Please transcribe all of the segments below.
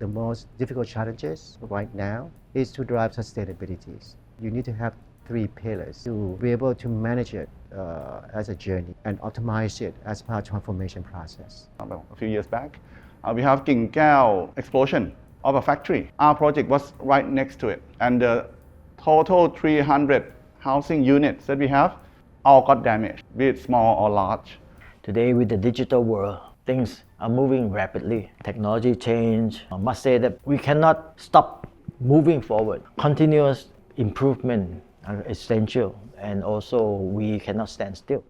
The most difficult challenges right now is to drive sustainability. You need to have 3 pillars to be able to manage it as a journey and optimize it as part of transformation process. A few years back, we have King Gao explosion of a factory. Our project was right next to it, and the total 300 housing units that we have all got damaged, be it small or large. Today, with the digital world, things are moving rapidly. Technology change. I must say that we cannot stop moving forward. Continuous improvement are essential, and also we cannot stand still.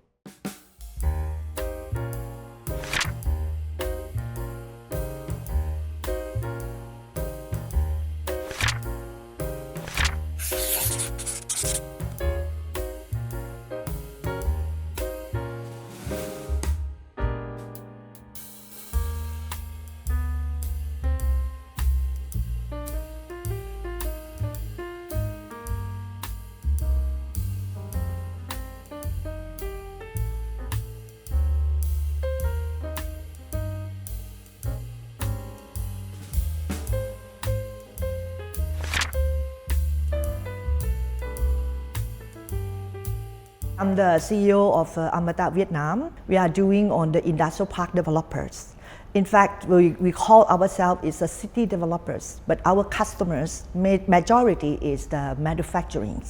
I'm the CEO of Amata Vietnam. We are doing on the industrial park developers. In fact, we call ourselves is a city developers, but our customers, majority is the manufacturing.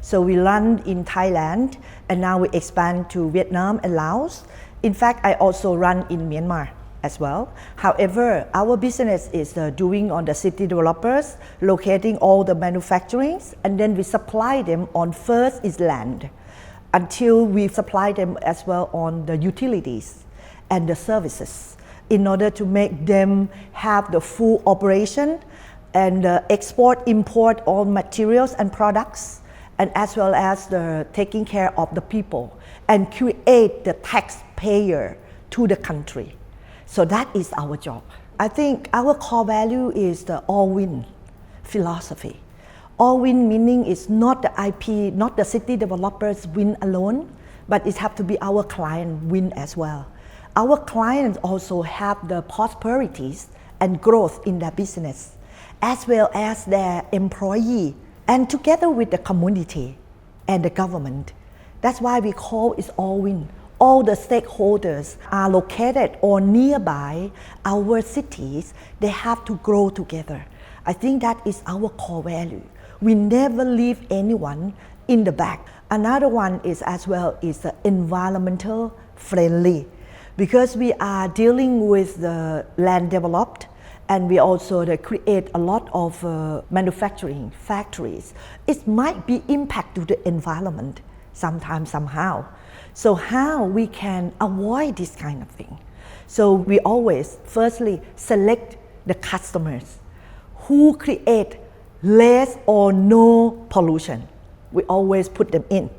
So we run in Thailand, and now we expand to Vietnam and Laos. In fact, I also run in Myanmar as well. However, our business is doing on the city developers, locating all the manufacturing, and then we supply them on first is land, until we supply them as well on the utilities and the services in order to make them have the full operation and export, import all materials and products, and as well as the taking care of the people and create the taxpayer to the country. So that is our job. I think our core value is the all-win philosophy. All-win meaning is not the IP, not the city developers win alone, but it have to be our client win as well. Our clients also have the prosperities and growth in their business, as well as their employee, and together with the community and the government. That's why we call it all-win. All the stakeholders are located or nearby our cities. They have to grow together. I think that is our core value. We never leave anyone in the back. Another one is as well is the environmental friendly, because we are dealing with the land developed, and we also create a lot of manufacturing factories. It might be impact to the environment sometimes somehow. So how we can avoid this kind of thing? So we always firstly select the customers who create less or no pollution. We always put them in.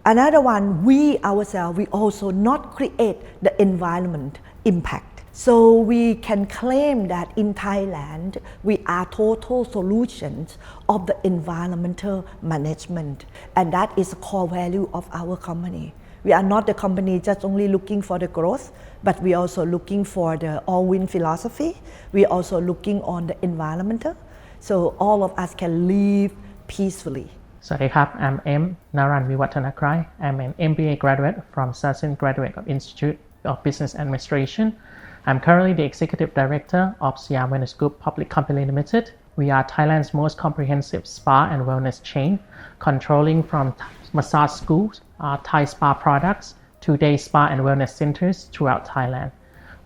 Another one, we ourselves, we also not create the environment impact. So we can claim that in Thailand, we are total solutions of the environmental management. And that is a core value of our company. We are not the company just only looking for the growth, but we also looking for the all-win philosophy. We also looking on the environmental. So all of us can live peacefully. สวัสดีครับ I'm M. Naran Viwatanakrai. I'm an MBA graduate from Sasin Graduate of Institute of Business Administration. I'm currently the Executive Director of Siam Wellness Group Public Company Limited. We are Thailand's most comprehensive spa and wellness chain, controlling from massage schools, Thai spa products, 2-day spa and wellness centers throughout Thailand.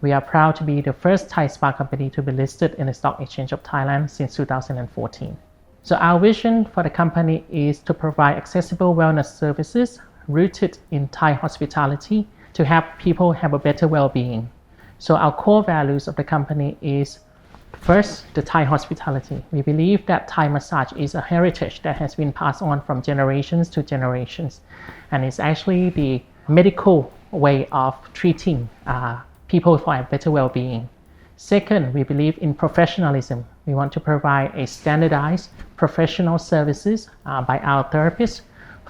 We are proud to be the first Thai spa company to be listed in the Stock Exchange of Thailand since 2014. So our vision for the company is to provide accessible wellness services rooted in Thai hospitality to help people have a better well-being. So our core values of the company is first, the Thai hospitality. We believe that Thai massage is a heritage that has been passed on from generations to generations, and it's actually the medical way of treating people for a better well-being. Second, we believe in professionalism. We want to provide a standardized professional services by our therapists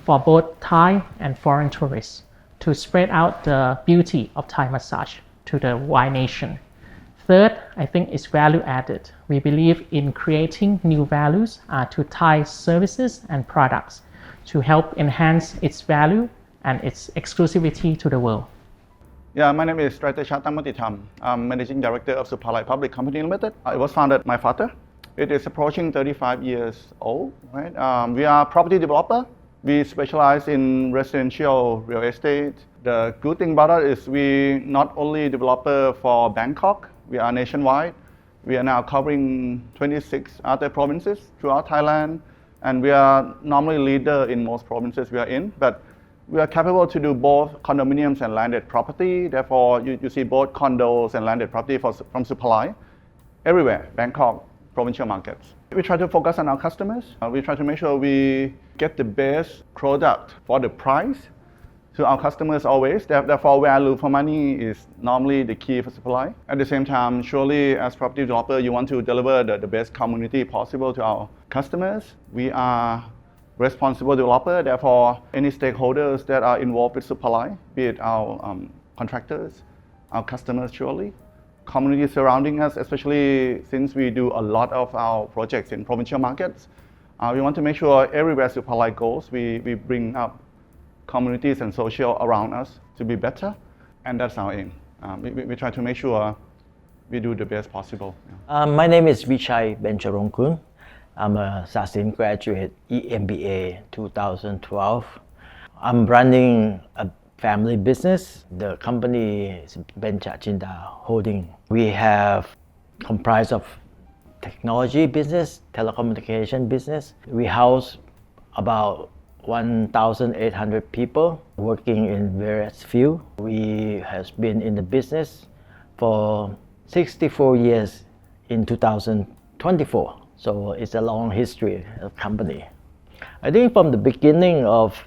for both Thai and foreign tourists to spread out the beauty of Thai massage to the wide nation. Third, I think is value added. We believe in creating new values to Thai services and products to help enhance its value and its exclusivity to the world. Yeah, my name is Strategishat Tamatitam. I'm Managing Director of Somhatai Public Company Limited. It was founded by my father. It is approaching 35 years old. Right? We are a property developer. We specialize in residential real estate. The good thing about it is we not only developer for Bangkok, we are nationwide. We are now covering 26 other provinces throughout Thailand, and we are normally leader in most provinces we are in, but we are capable to do both condominiums and landed property. Therefore, you see both condos and landed property from supply everywhere, Bangkok, provincial markets. We try to focus on our customers. We try to make sure we get the best product for the price to our customers always. Therefore, value for money is normally the key for supply. At the same time, surely as property developer, you want to deliver the best community possible to our customers. We are responsible developer, therefore any stakeholders that are involved with supply, be it our contractors, our customers surely, community surrounding us, especially since we do a lot of our projects in provincial markets. We want to make sure everywhere supply goes, we bring up communities and social around us to be better, and that's our aim. We try to make sure we do the best possible. My name is Vichai Bencharongkun. I'm a Sasin graduate, MBA 2012. I'm running a family business. The company is Benchachinda Holding. We have comprised of technology business, telecommunication business. We house about 1,800 people working in various fields. We has been in the business for 64 years in 2024. So it's a long history of company. I think from the beginning of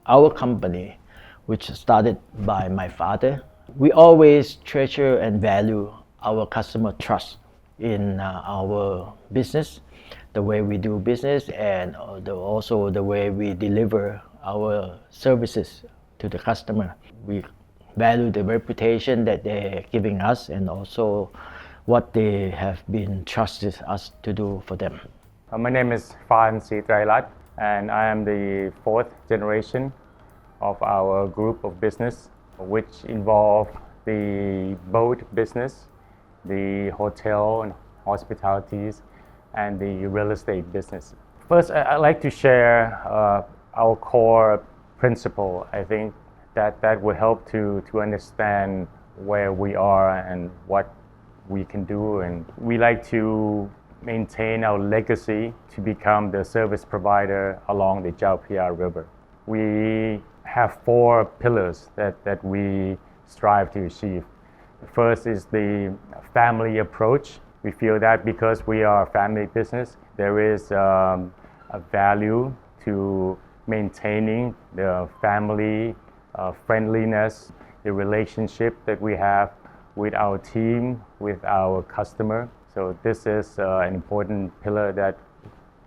our company, which started by my father, we always treasure and value our customer trust in our business, the way we do business, and also the way we deliver our services to the customer. We value the reputation that they're giving us and also what they have been trusted us to do for them. My name is Phan Sitrailat, and I am the fourth generation of our group of business, which involve the boat business, the hotel and hospitalities, and the real estate business. First, I'd like to share our core principle. I think that will help to understand where we are and what we can do, and we like to maintain our legacy to become the service provider along the Chao Phraya River. We have four pillars that we strive to achieve. The first is the family approach. We feel that because we are a family business, there is a value to maintaining the family friendliness, the relationship that we have with our team, with our customer. So this is an important pillar that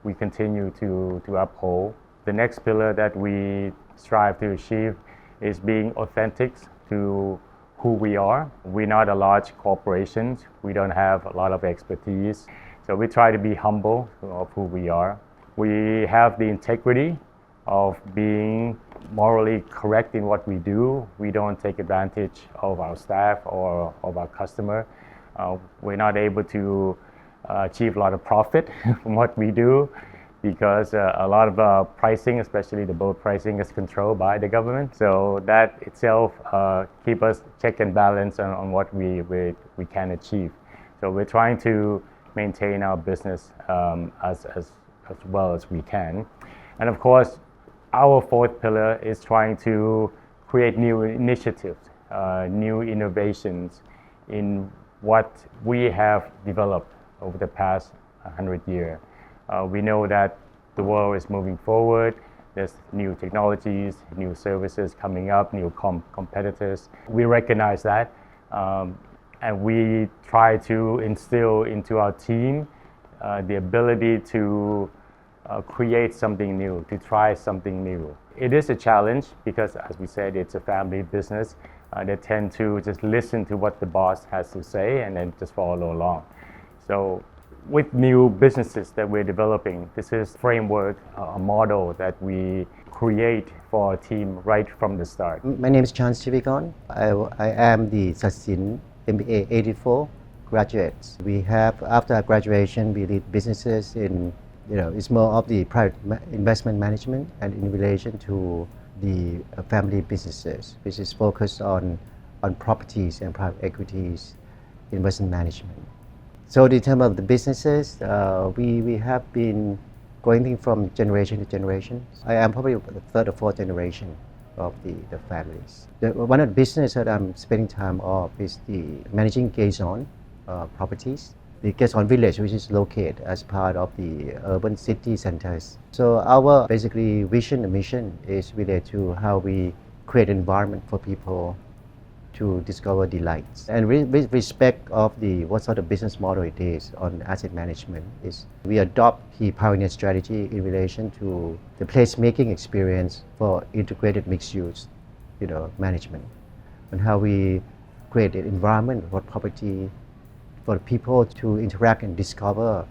we continue to uphold. The next pillar that we strive to achieve is being authentic to who we are. We're not a large corporation. We don't have a lot of expertise. So we try to be humble of who we are. We have the integrity of being morally correct in what we do. We don't take advantage of our staff or of our customer. We're not able to achieve a lot of profit from what we do because a lot of pricing, especially the boat pricing, is controlled by the government. So that itself keeps us check and balance on what we can achieve. So we're trying to maintain our business as well as we can. And of course, our fourth pillar is trying to create new initiatives, new innovations in what we have developed over the past 100 years. We know that the world is moving forward. There's new technologies, new services coming up, new competitors. We recognize that, and we try to instill into our team the ability to create something new, to try something new. It is a challenge because, as we said, it's a family business. They tend to just listen to what the boss has to say and then just follow along. So with new businesses that we're developing, this is framework, a model that we create for our team right from the start. My name is Charn Srivikorn. I am the Sasin MBA 84 graduates. We have, after graduation, we lead businesses in, it's more of the private investment management and in relation to the family businesses, which is focused on properties and private equities, investment management. So in terms of the businesses, we have been going from generation to generation. I am probably the third or fourth generation of the families. One of the businesses that I'm spending time on is the managing Gaysorn properties. The Gaysorn village, which is located as part of the urban city centers. So our basically vision and mission is related to how we create an environment for people to discover delights. And with respect of what sort of business model it is on asset management, is we adopt the pioneer strategy in relation to the placemaking experience for integrated mixed use, management, and how we create an environment for property for people to interact and discover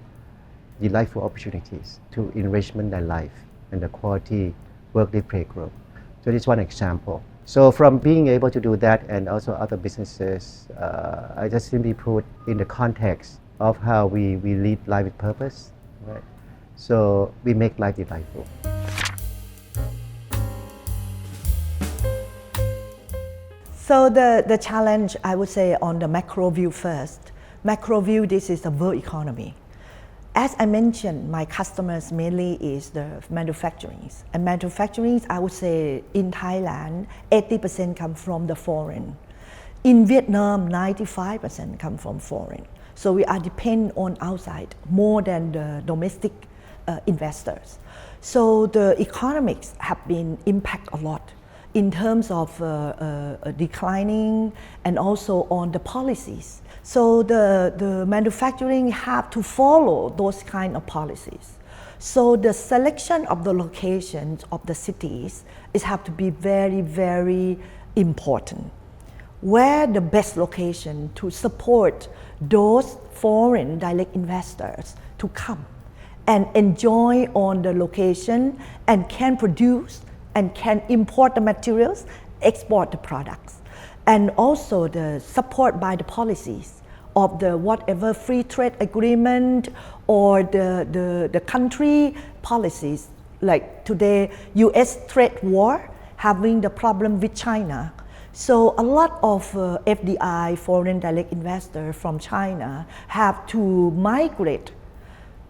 delightful opportunities to enrichment their life and the quality work-life play group. So this is one example. So from being able to do that and also other businesses, I just simply put in the context of how we lead life with purpose, right? So we make life delightful. So the challenge, I would say, on the macro view first. Macro view, this is the world economy. As I mentioned, my customers mainly is the manufacturing. And manufacturing, I would say, in Thailand, 80% come from the foreign. In Vietnam, 95% come from foreign. So we are dependent on outside more than the domestic investors. So the economics have been impacted a lot in terms of declining and also on the policies. So the manufacturing have to follow those kind of policies. So the selection of the locations of the cities is have to be very, very important. Where the best location to support those foreign direct investors to come and enjoy on the location and can produce and can import the materials, export the products. And also the support by the policies of the whatever free trade agreement or the country policies. Like today, US trade war having the problem with China. So a lot of FDI, foreign direct investors from China, have to migrate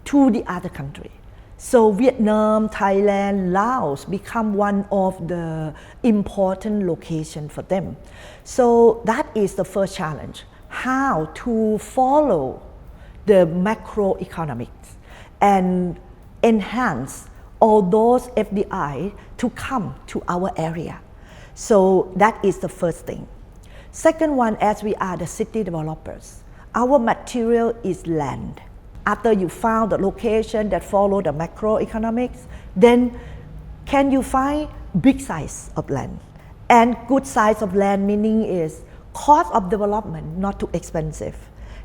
to the other country. So Vietnam, Thailand, Laos become one of the important locations for them. So that is the first challenge, how to follow the macroeconomics and enhance all those FDI to come to our area. So that is the first thing. Second one, as we are the city developers, our material is land. After you found the location that follow the macroeconomics, then can you find big size of land? And good size of land meaning is cost of development not too expensive.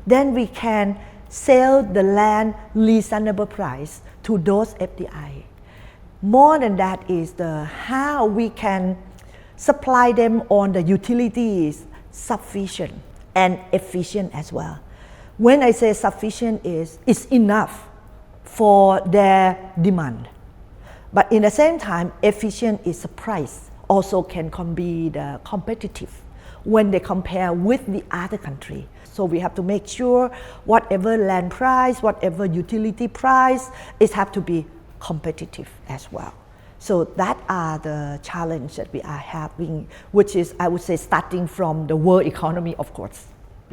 Then we can sell the land reasonable price to those FDI. More than that is how we can supply them on the utilities sufficient and efficient as well. When I say sufficient it's enough for their demand. But in the same time, efficient is a price also can be the competitive when they compare with the other country. So we have to make sure whatever land price, whatever utility price, it have to be competitive as well. So that are the challenge that we are having, which is, I would say, starting from the world economy, of course.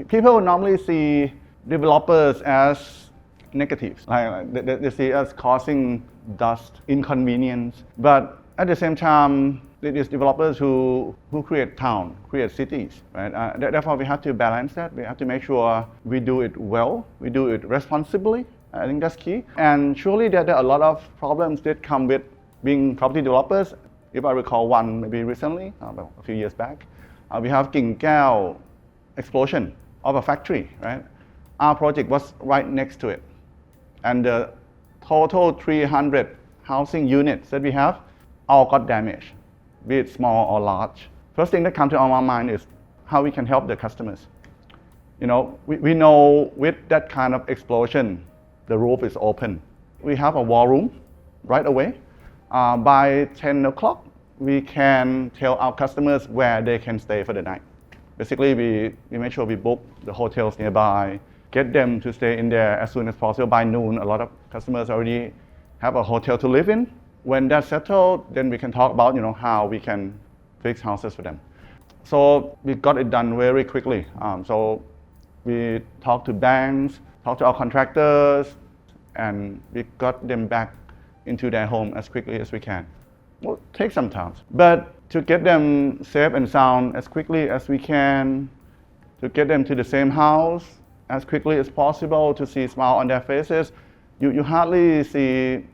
People normally see developers as negatives, like they see us causing dust, inconvenience. But at the same time, it is developers who create town, create cities, right? Therefore, we have to balance that. We have to make sure we do it well, we do it responsibly. I think that's key. And surely there are a lot of problems that come with being property developers. If I recall one maybe recently, about a few years back, We have King explosion of a factory, right? Our project was right next to it. And the total 300 housing units that we have all got damaged, be it small or large. First thing that comes to our mind is how we can help the customers. You know, we know with that kind of explosion, the roof is open. We have a war room right away. By 10 o'clock, we can tell our customers where they can stay for the night. Basically, we make sure we book the hotels nearby, get them to stay in there as soon as possible. By noon, a lot of customers already have a hotel to live in. When that's settled, then we can talk about how we can fix houses for them. So we got it done very quickly. So we talked to banks, talked to our contractors, and we got them back into their home as quickly as we can. Well, take some time, but to get them safe and sound as quickly as we can, to get them to the same house as quickly as possible, to see a smile on their faces, you hardly see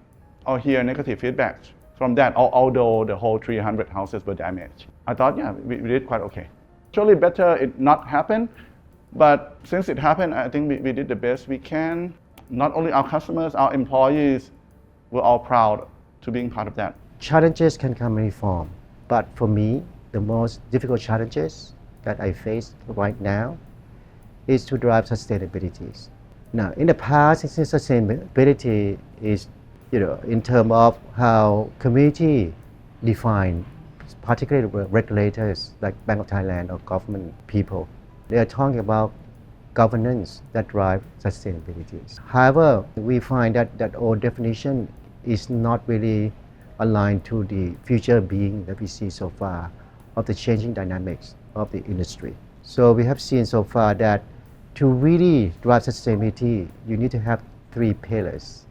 or hear negative feedback from that, although the whole 300 houses were damaged. I thought, yeah, we did quite okay. Surely better it not happen, but since it happened, I think we did the best we can. Not only our customers, our employees were all proud to being part of that. Challenges can come in any form, but for me, the most difficult challenges that I face right now is to drive sustainability. Now, in the past, sustainability is, in terms of how community define, particularly regulators like Bank of Thailand or government people. They are talking about governance that drive sustainability. However, we find that old definition is not really aligned to the future being that we see so far of the changing dynamics of the industry. So we have seen so far that to really drive sustainability, you need to have three pillars.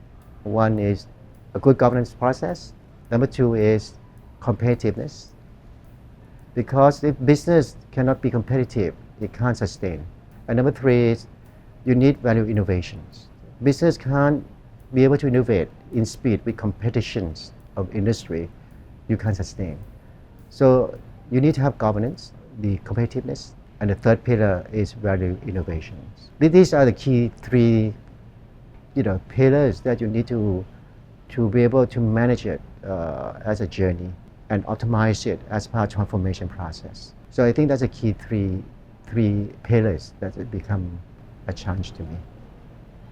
One is a good governance process. Number two is competitiveness. Because if business cannot be competitive, it can't sustain. And number three is you need value innovations. Business can't be able to innovate in speed with competitions of industry, you can't sustain. So you need to have governance, the competitiveness, and the third pillar is value innovations. These are the key three pillars that you need to be able to manage it as a journey and optimize it as part of transformation process. So I think that's a key three pillars that have become a challenge to me.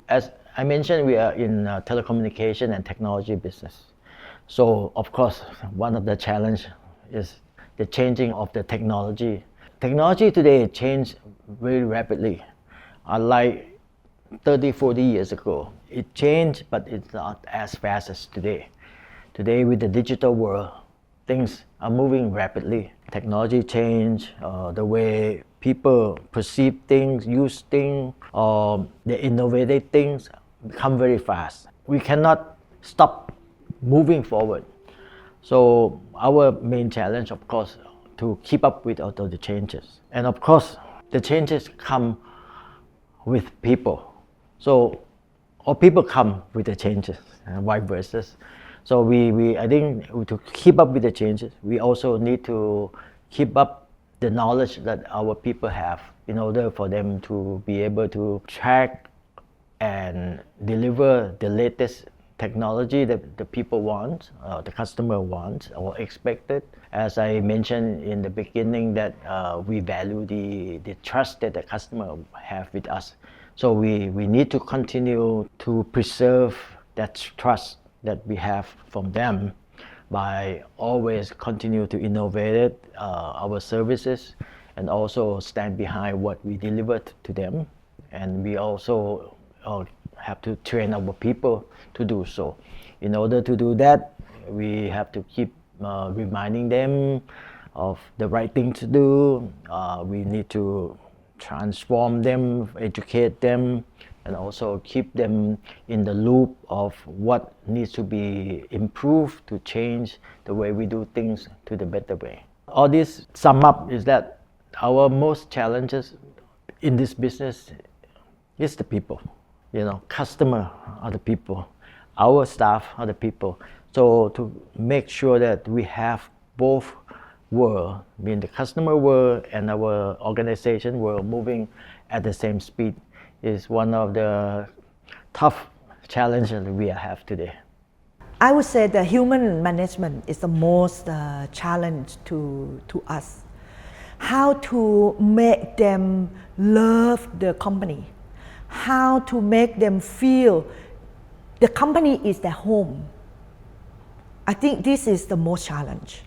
As I mentioned, we are in telecommunication and technology business. So of course, one of the challenge is the changing of the technology. Technology today changed very rapidly. Unlike 30, 40 years ago, it changed, but it's not as fast as today. Today, with the digital world, things are moving rapidly. Technology change, the way people perceive things, use things, the innovative things become very fast. We cannot stop moving forward. So our main challenge, of course, to keep up with all the changes. And of course, the changes come with people. So all people come with the changes and vice versa. So I think to keep up with the changes, we also need to keep up the knowledge that our people have in order for them to be able to track and deliver the latest technology that the people want, the customer wants or expected. As I mentioned in the beginning, that we value the trust that the customer have with us. So we need to continue to preserve that trust that we have from them by always continue to innovate our services and also stand behind what we deliver to them. And we also have to train our people to do so. In order to do that, we have to keep reminding them of the right thing to do. We need to transform them, educate them, and also keep them in the loop of what needs to be improved to change the way we do things to the better way. All this sum up is that our most challenges in this business is the people. Customer are the people, our staff are the people. So to make sure that we have both world, mean the customer world and our organization world moving at the same speed is one of the tough challenges that we have today. I would say the human management is the most challenge to us. How to make them love the company, how to make them feel the company is their home. I think this is the most challenge.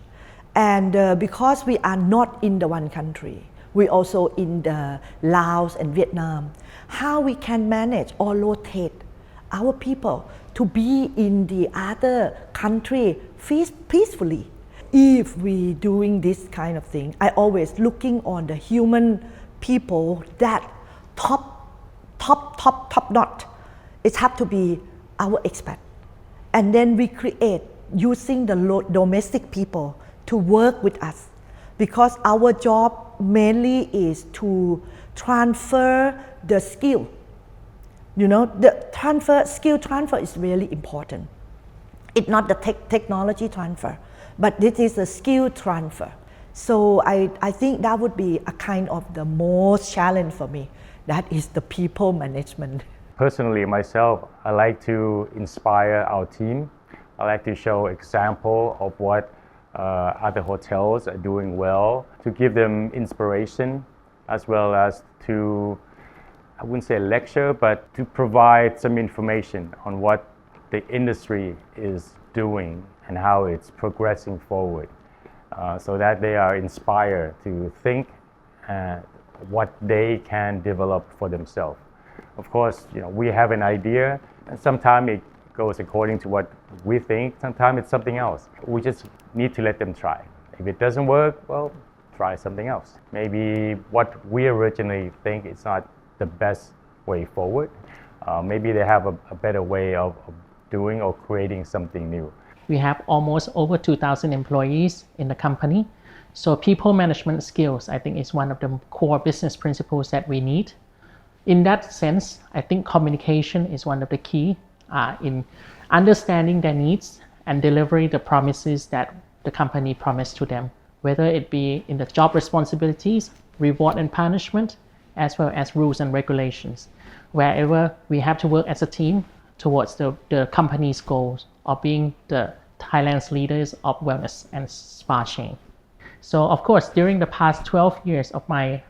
And because we are not in the one country, we also in the Laos and Vietnam, how we can manage or rotate our people to be in the other country peacefully. If we doing this kind of thing, I always looking on the human people that top notch. It have to be our expat. And then we create using the domestic people to work with us, because our job mainly is to transfer the skill. You know, the skill transfer is really important. It's not the technology transfer, but this is a skill transfer. So I think that would be a kind of the most challenge for me. That is the people management. Personally, myself, I like to inspire our team. I like to show example of what other hotels are doing well, to give them inspiration, as well as to, I wouldn't say lecture, but to provide some information on what the industry is doing and how it's progressing forward, so that they are inspired to think what they can develop for themselves. Of course, we have an idea, and sometimes it goes according to what we think, sometimes it's something else. We just need to let them try. If it doesn't work, well, try something else. Maybe what we originally think is not the best way forward. Maybe they have a better way of doing or creating something new. We have almost over 2,000 employees in the company. So people management skills, I think, is one of the core business principles that we need. In that sense, I think communication is one of the key in understanding their needs and delivering the promises that the company promised to them, whether it be in the job responsibilities, reward and punishment, as well as rules and regulations. Wherever we have to work as a team towards the company's goals of being the Thailand's leaders of wellness and spa chain. So of course, during the past 12 years of my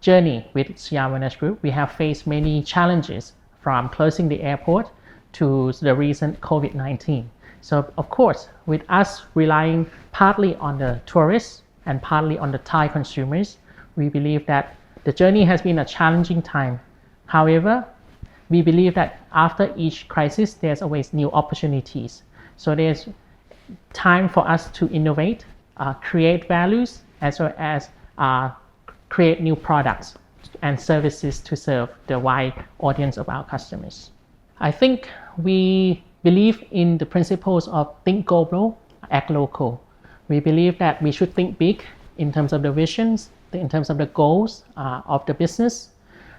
journey with Siam Wellness Group, we have faced many challenges, from closing the airport to the recent COVID-19. So of course, with us relying partly on the tourists and partly on the Thai consumers, we believe that the journey has been a challenging time. However, we believe that after each crisis, there's always new opportunities. So there's time for us to innovate, create values, as well as create new products and services to serve the wide audience of our customers. I think we believe in the principles of think global, act local. We believe that we should think big in terms of the visions, in terms of the goals of the business.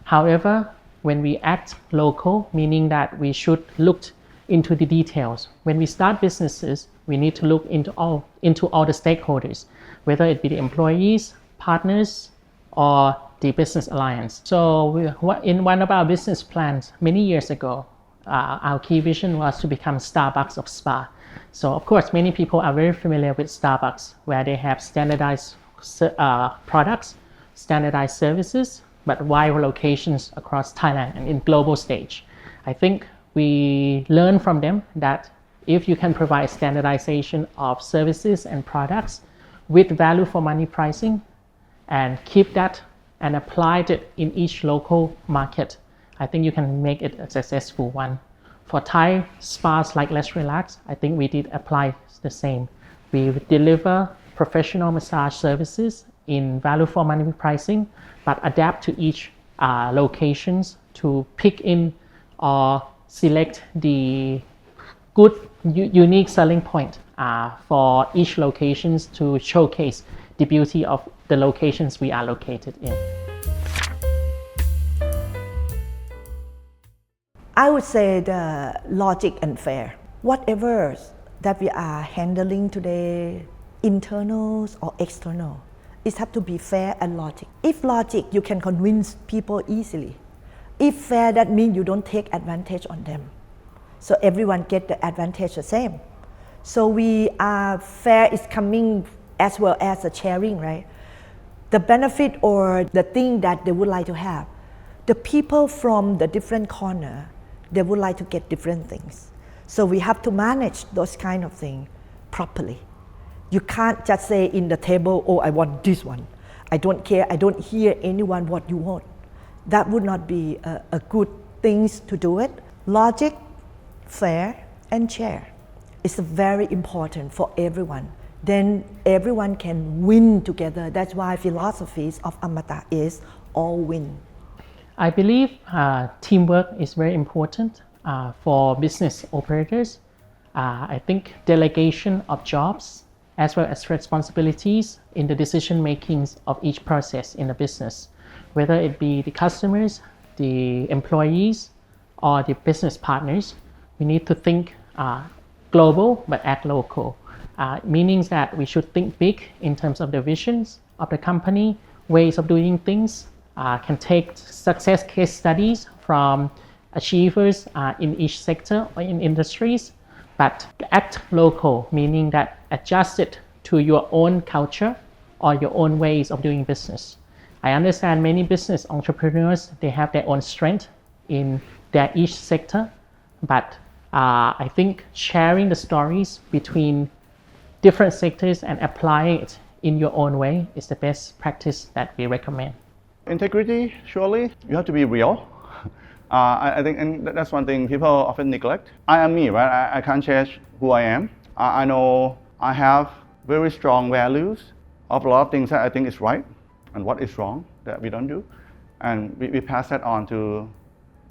However, when we act local, meaning that we should look into the details. When we start businesses, we need to look into all the stakeholders, whether it be the employees, partners, or the business alliance. So in one of our business plans many years ago, our key vision was to become Starbucks of spa. So of course, many people are very familiar with Starbucks, where they have standardized products, standardized services, but wide locations across Thailand and in global stage. I think we learn from them that if you can provide standardization of services and products with value for money pricing and keep that and apply it in each local market, I think you can make it a successful one. For Thai spas like Let's Relax, I think we did apply the same. We deliver professional massage services in value for money pricing, but adapt to each locations to pick in or select the good unique selling point for each locations to showcase the beauty of the locations we are located in. I would say the logic and fair. Whatever that we are handling today internals or external. It has to be fair and logic. If logic, you can convince people easily. If fair, that means you don't take advantage on them. So everyone get the advantage the same. So we are fair is coming as well as a sharing, right? The benefit or the thing that they would like to have. The people from the different corner, they would like to get different things. So we have to manage those kind of things properly. You can't just say in the table, oh, I want this one. I don't care, I don't hear anyone what you want. That would not be a good things to do it. Logic, fair, and share is very important for everyone. Then everyone can win together. That's why philosophies of Amata is all win. I believe teamwork is very important for business operators. I think delegation of jobs as well as responsibilities in the decision makings of each process in the business, whether it be the customers, the employees, or the business partners. We need to think global but act local, meaning that we should think big in terms of the visions of the company, ways of doing things, can take success case studies from achievers in each sector or in industries, but act local, meaning that adjust it to your own culture or your own ways of doing business. I understand many business entrepreneurs, they have their own strength in their each sector, but I think sharing the stories between different sectors and applying it in your own way is the best practice that we recommend. Integrity, surely, you have to be real. I think, and that's one thing people often neglect. I am me, right? I can't change who I am. I know I have very strong values of a lot of things that I think is right and what is wrong that we don't do. And we pass that on to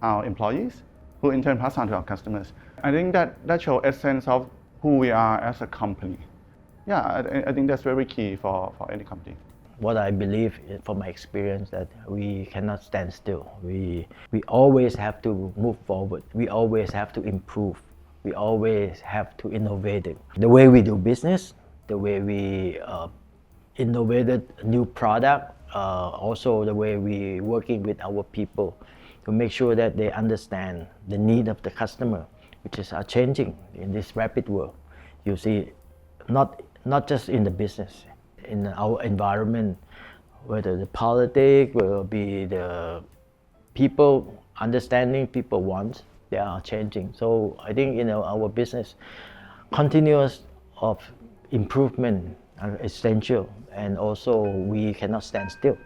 our employees, who in turn pass on to our customers. I think that shows a sense of who we are as a company. Yeah, I think that's very key for any company. What I believe from my experience that we cannot stand still. We always have to move forward. We always have to improve. We always have to innovate it. The way we do business, the way we innovated new product, also the way we working with our people to make sure that they understand the need of the customer, which is changing in this rapid world. You see, not just in the business, in our environment, whether the politics will be the people understanding people wants, they are changing. So I think our business continuous of improvement are essential, and also we cannot stand still.